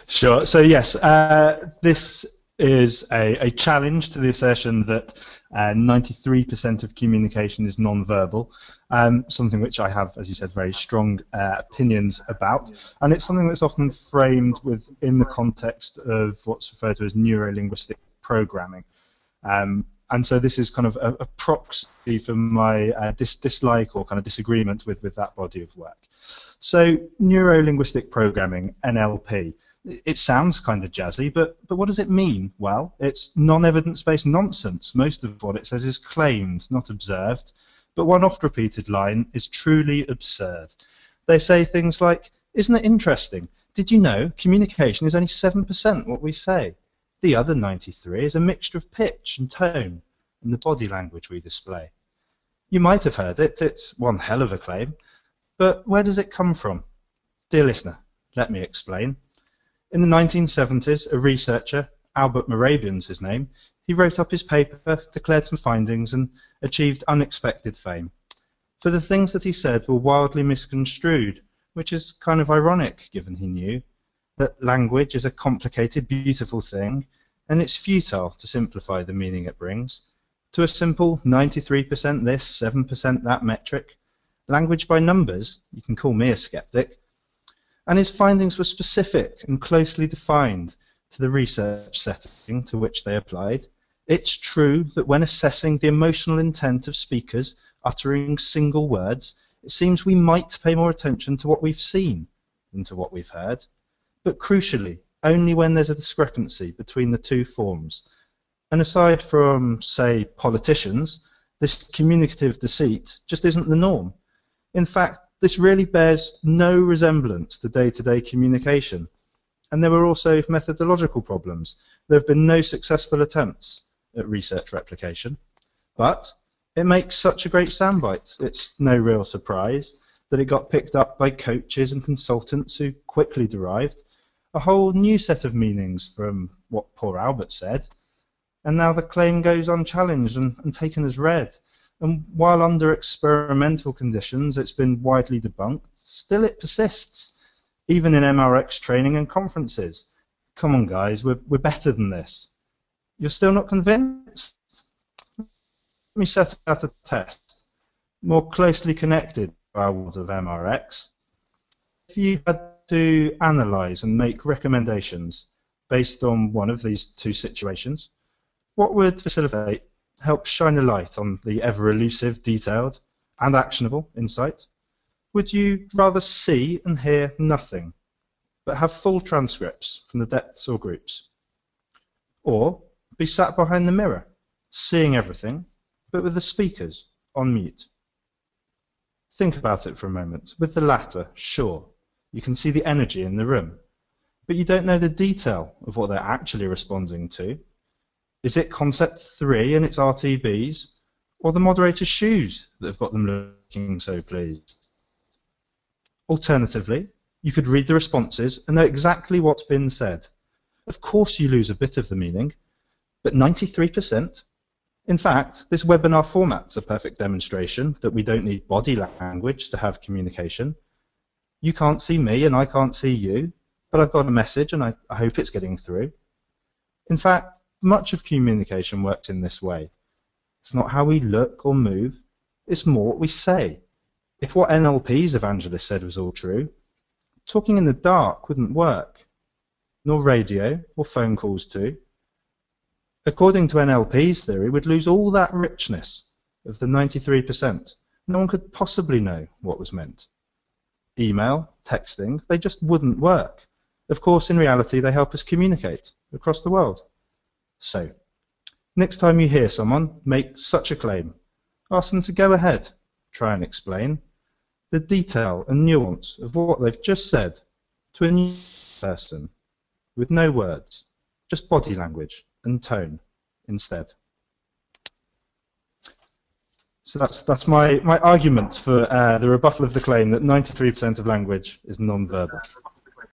Sure. So yes, this is a challenge to the assertion that 93% of communication is non-verbal, something which I have, as you said, very strong opinions about, and it's something that's often framed within the context of what's referred to as neuro-linguistic programming. And so this is kind of a proxy for my dislike or kind of disagreement with that body of work. So neuro-linguistic programming, NLP, it sounds kind of jazzy, but what does it mean? Well, it's non-evidence-based nonsense. Most of what it says is claimed, not observed. But one oft-repeated line is truly absurd. They say things like, isn't it interesting? Did you know communication is only 7% what we say? The other 93% is a mixture of pitch and tone and the body language we display. You might have heard it. It's one hell of a claim. But where does it come from? Dear listener, let me explain. In the 1970s, a researcher, Albert Morabian's his name, he wrote up his paper, declared some findings, and achieved unexpected fame. For the things that he said were wildly misconstrued, which is kind of ironic, given he knew that language is a complicated, beautiful thing, and it's futile to simplify the meaning it brings. To a simple 93% this, 7% that metric, language by numbers, you can call me a skeptic, and his findings were specific and closely defined to the research setting to which they applied. It's true that when assessing the emotional intent of speakers uttering single words, it seems we might pay more attention to what we've seen than to what we've heard. But crucially, only when there's a discrepancy between the two forms. And aside from, say, politicians, this communicative deceit just isn't the norm. In fact, this really bears no resemblance to day-to-day communication. And there were also methodological problems. There have been no successful attempts at research replication. But it makes such a great soundbite. It's no real surprise that it got picked up by coaches and consultants who quickly derived a whole new set of meanings from what poor Albert said. And now the claim goes unchallenged and taken as read. And while under experimental conditions it's been widely debunked, still it persists, even in MRX training and conferences. Come on guys, we're better than this. You're still not convinced? Let me set out a test, more closely connected to our world of MRX. If you had to analyse and make recommendations based on one of these two situations, what would facilitate, help shine a light on the ever-elusive, detailed, and actionable insight? Would you rather see and hear nothing, but have full transcripts from the depths or groups? Or be sat behind the mirror, seeing everything, but with the speakers on mute? Think about it for a moment. With the latter, sure, you can see the energy in the room, but you don't know the detail of what they're actually responding to. Is it concept 3 and its RTBs, or the moderator's shoes that have got them looking so pleased? Alternatively, you could read the responses and know exactly what's been said. Of course you lose a bit of the meaning, but 93%? In fact, this webinar format's a perfect demonstration that we don't need body language to have communication. You can't see me and I can't see you, but I've got a message and I hope it's getting through. In fact, much of communication works in this way. It's not how we look or move, it's more what we say. If what NLP's evangelist said was all true, talking in the dark wouldn't work, nor radio or phone calls too. According to NLP's theory, we'd lose all that richness of the 93%. No one could possibly know what was meant. Email, texting, they just wouldn't work. Of course, in reality, they help us communicate across the world. So, next time you hear someone make such a claim, ask them to go ahead, try and explain the detail and nuance of what they've just said to a new person with no words, just body language and tone instead. So that's my argument for the rebuttal of the claim that 93% of language is non-verbal.